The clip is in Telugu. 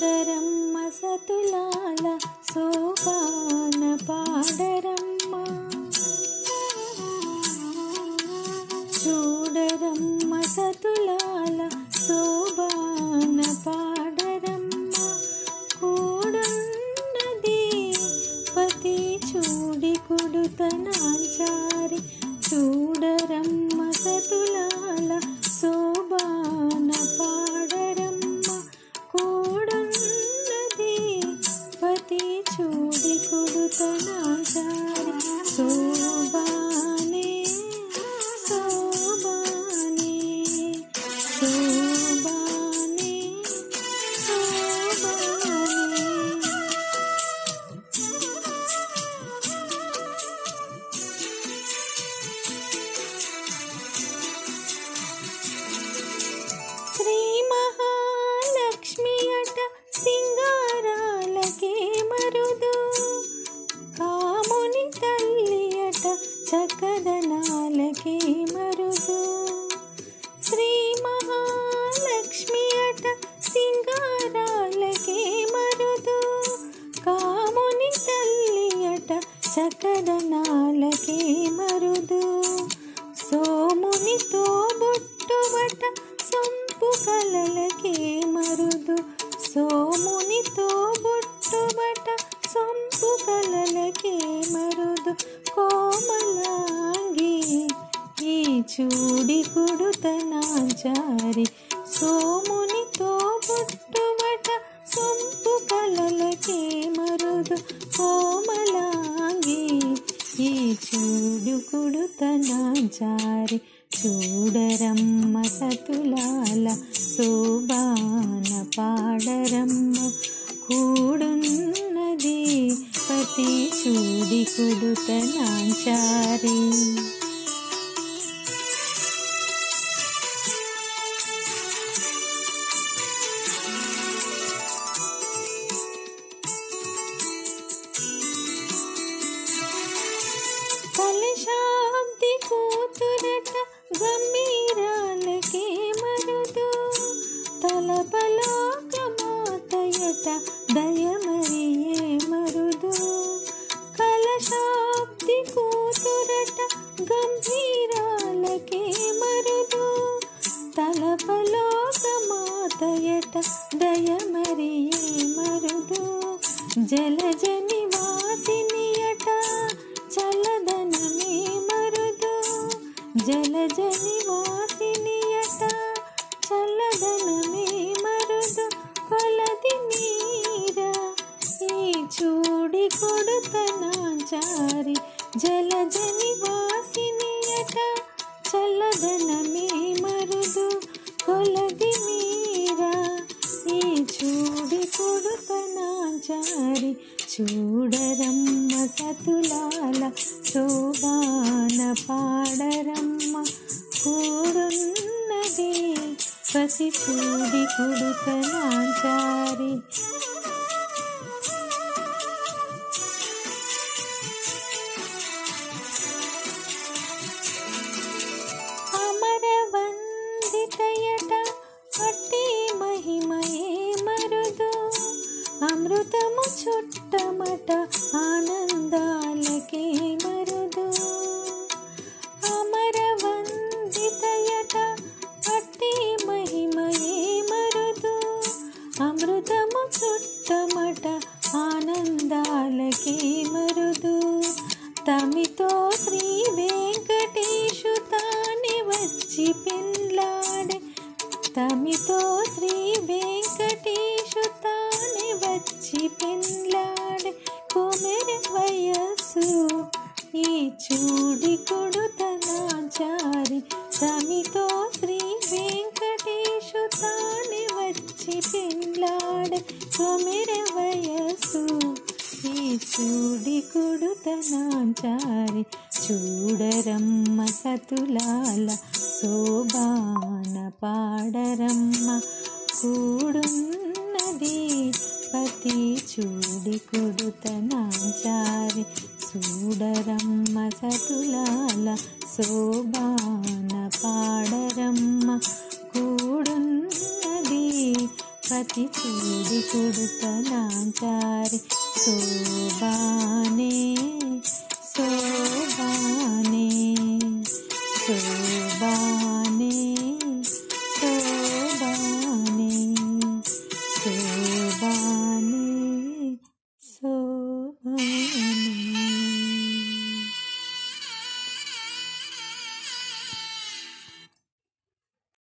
చూడరమ్మ సతులాల సోపాన పాడరమ్మ, చూడరమ్మ సతులాల సోపాన పాడరమ్మ, కూడున్నది పతి చూడి కొడుతనాచారి, చూడరమ్మ సతులాల సోపాన పాడరమ్మ, కూడున్నది పతి చూడి కొడుతనాచారి, శోభానే శోభానే శోభానే శోభానే. శ్రీ మహాలక్ష్మి అట సింగారాలకే మరుదు, కాముని తల్లి అట చక్కదనాలకే మరుదు, శ్రీ మహాలక్ష్మి అట సింగారాలకే మరుదు, కాముని తల్లి అట చక్కదనాలకే మరుదు, సోమునితో బొట్టుబట సొంపు కలలకే మరుదు, సోమునితో బొట్టుబట సొంపు కలలకే మరుదు, కోమలాంగి ఈ చూడి కొడుతనాచారి, సోమునితో బొట్టుబట సొంపు కలలకే మరుదు, కోమలాంగి ఈ చూడు కొడుతనాచారి, చూడరమ్మ సతులాల శోభాన పాడరమ్మ, కూడున్నది పతి చూడి కొడుతనాచారి. కలశాబ్ది కూతురట గంభీరాలకే మరుదు, తలపలోక మాతయట దయమరియే మరుదు, కలశాబ్ది కూతురట గంభీరాలకే మరుదు, తలపలోక మాతయట దయమరియే మరుదు, జలజ నివాసినియట చల్లదనమే మరుదు, జలజ నివాసినియట చల్లదనమే మరుదు, కొలది మీరా ఈ చూడి కొడుతనాచారి, జలజ నివాసినియట చల్లదనమే మరుదు, కొలది మీరా ఈ చూడి కొడుతనాచారి, చూడరమ్మ సతులాల శోభాన పాడరమ్మ, కూడున్నది పతి చూడి కొడుతనాచారి. అమరవందితయట అట్టి మహిమయే మరుదు, అమృతము చుట్టమట ఆనందాలకే మరుదు, అమరవందితయట అట్టి మహిమయే మరుదు, అమృతము చుట్టమట ఆనందాలకే మరుదు, తమితో శ్రీ వెంకటేశు తానే వచ్చి పెండ్లాడే, తమితో శ్రీ వెంకటేశు తానే వచ్చి పెండ్లాడే, కొమెరె వయస్సు ఈ చూడి కొడుతనాచారి, తమితో శ్రీ వెంకటేశు తానే వచ్చి పెండ్లాడే, కొమెరె వయస్సు ఈ చూడి కొడుతనాచారి, చూడరమ్మ సతులాల శోభాన పాడరమ్మ, కూడున్నది పతి చూడి కొడుతనాచారి, చూడరమ్మ సతులాల శోభాన పాడరమ్మ, కూడున్నది పతి పతి చూడి కొడుక నాంచారి శోభానే